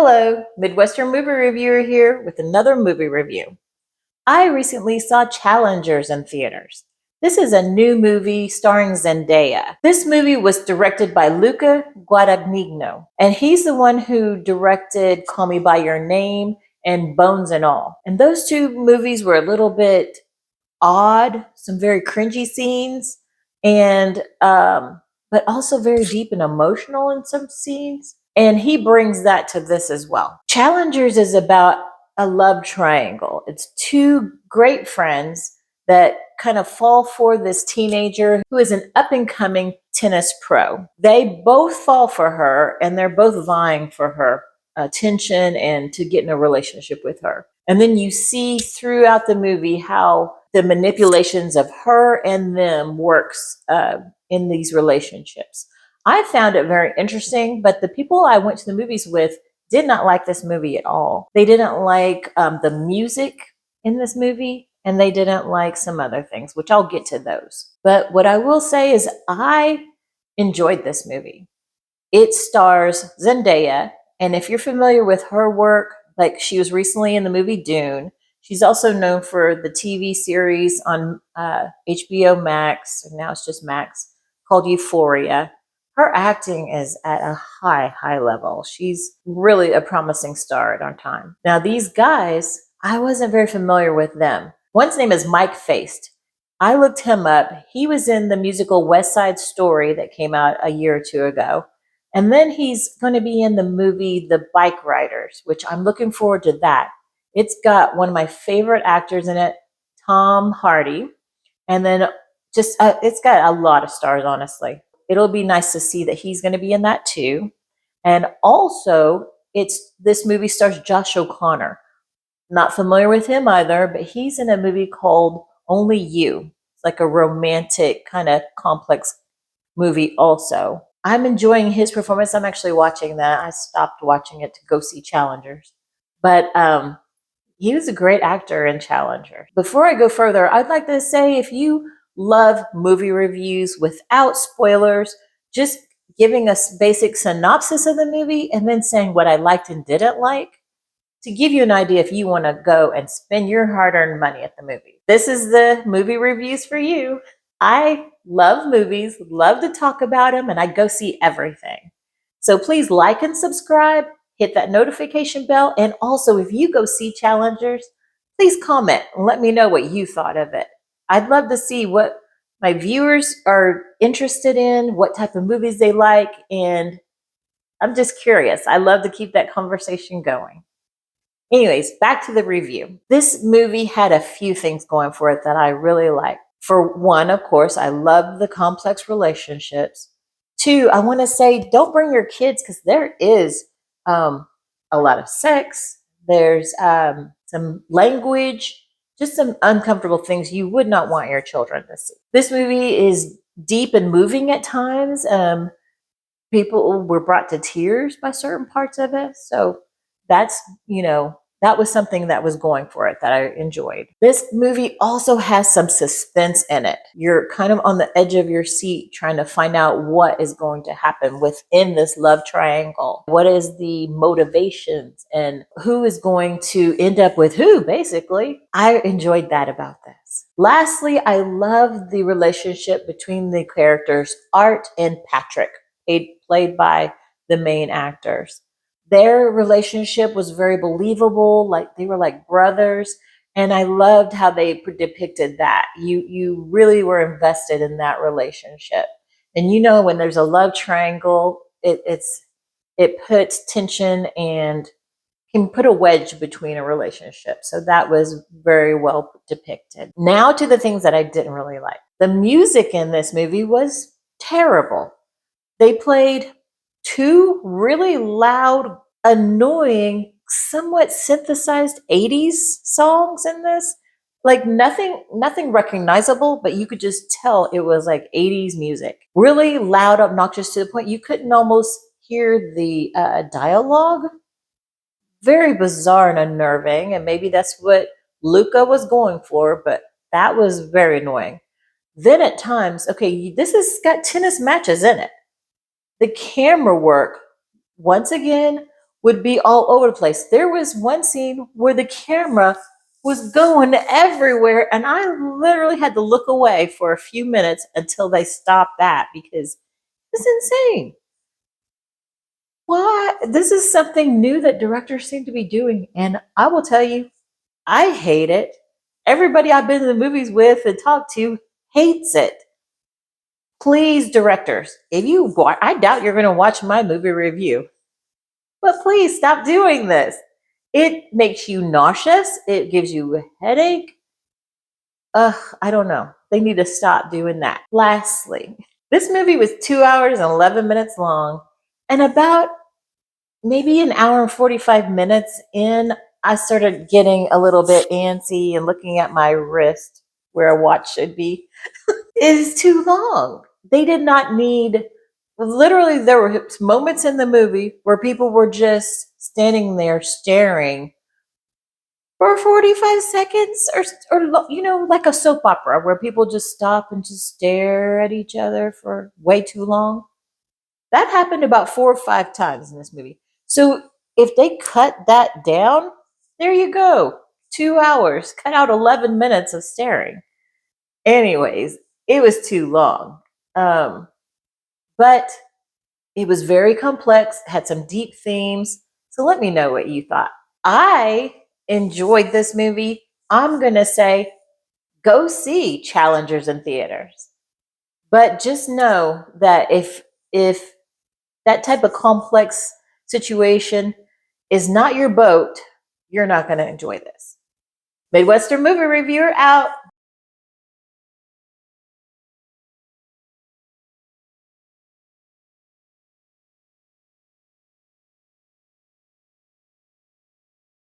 Hello, Midwestern Movie Reviewer here with another movie review. I recently saw Challengers in theaters. This is a new movie starring Zendaya. This movie was directed by Luca Guadagnino, and he's the one who directed Call Me By Your Name and Bones and All. And those two movies were a little bit odd, some very cringy scenes, and but also very deep and emotional in some scenes. And he brings that to this as well. Challengers is about a love triangle. It's two great friends that kind of fall for this teenager who is an up and coming tennis pro. They both fall for her and they're both vying for her attention and to get in a relationship with her. And then you see throughout the movie how the manipulations of her and them works in these relationships. I found it very interesting, but the people I went to the movies with did not like this movie at all. They didn't like the music in this movie, and they didn't like some other things, which I'll get to those. But what I will say is I enjoyed this movie. It stars Zendaya, and if you're familiar with her work, like she was recently in the movie Dune, she's also known for the TV series on HBO Max, and now it's just Max, called Euphoria. Her acting is at a high level. She's really a promising star at our time. Now, these guys, I wasn't very familiar with them. One's name is Mike Faced. I looked him up. He was in the musical West Side Story that came out a year or two ago. And then he's going to be in the movie The Bike Riders, which I'm looking forward to that. It's got one of my favorite actors in it, Tom Hardy. And then it's got a lot of stars, honestly. It'll be nice to see that he's going to be in that too. And also, this movie stars Josh O'Connor. Not familiar with him either, but he's in a movie called Only You. It's like a romantic kind of complex movie also. I'm enjoying his performance. I'm actually watching that. I stopped watching it to go see Challengers. But he was a great actor in Challenger. Before I go further, I'd like to say if you love movie reviews without spoilers, just giving us basic synopsis of the movie and then saying what I liked and didn't like to give you an idea if you want to go and spend your hard-earned money at the movie. This is the movie reviews for you. I love movies, love to talk about them, and I go see everything. So please like and subscribe, hit that notification bell, and also if you go see Challengers, please comment and let me know what you thought of it. I'd love to see what my viewers are interested in, what type of movies they like, and I'm just curious. I love to keep that conversation going. Anyways, back to the review. This movie had a few things going for it that I really liked. For one, of course, I love the complex relationships. Two, I want to say don't bring your kids because there is a lot of sex. There's some language, just some uncomfortable things you would not want your children to see. This movie is deep and moving at times. People were brought to tears by certain parts of it. So that's, that was something that was going for it that I enjoyed. This movie also has some suspense in it. You're kind of on the edge of your seat trying to find out what is going to happen within this love triangle. What is the motivations and who is going to end up with who, basically. I enjoyed that about this. Lastly, I love the relationship between the characters, Art and Patrick, played by the main actors. Their relationship was very believable, like they were like brothers, and I loved how they depicted that. You really were invested in that relationship. And when there's a love triangle, it puts tension and can put a wedge between a relationship. So that was very well depicted. Now to the things that I didn't really like. The music in this movie was terrible. They played two really loud, annoying, somewhat synthesized 80s songs in this. Like nothing recognizable, but you could just tell it was like 80s music. Really loud, obnoxious to the point you couldn't almost hear the dialogue. Very bizarre and unnerving, and maybe that's what Luca was going for, but that was very annoying. Then at times, okay, this has got tennis matches in it. The camera work, once again, would be all over the place. There was one scene where the camera was going everywhere, and I literally had to look away for a few minutes until they stopped that because it's insane. Why? This is something new that directors seem to be doing, and I will tell you, I hate it. Everybody I've been to the movies with and talked to hates it. Please, directors, if you, I doubt you're going to watch my movie review, but please stop doing this. It makes you nauseous. It gives you a headache. I don't know. They need to stop doing that. Lastly, this movie was 2 hours and 11 minutes long, and about maybe an hour and 45 minutes in, I started getting a little bit antsy and looking at my wrist where a watch should be. It is too long. They did not need, literally, there were moments in the movie where people were just standing there staring for 45 seconds or like a soap opera where people just stop and just stare at each other for way too long. That happened about 4 or 5 times in this movie. So if they cut that down, there you go. 2 hours, cut out 11 minutes of staring. Anyways, it was too long. But it was very complex, had some deep themes. So let me know what you thought. I enjoyed this movie. I'm going to say go see Challengers in theaters. But just know that if that type of complex situation is not your boat, you're not going to enjoy this. Midwestern Movie Reviewer out.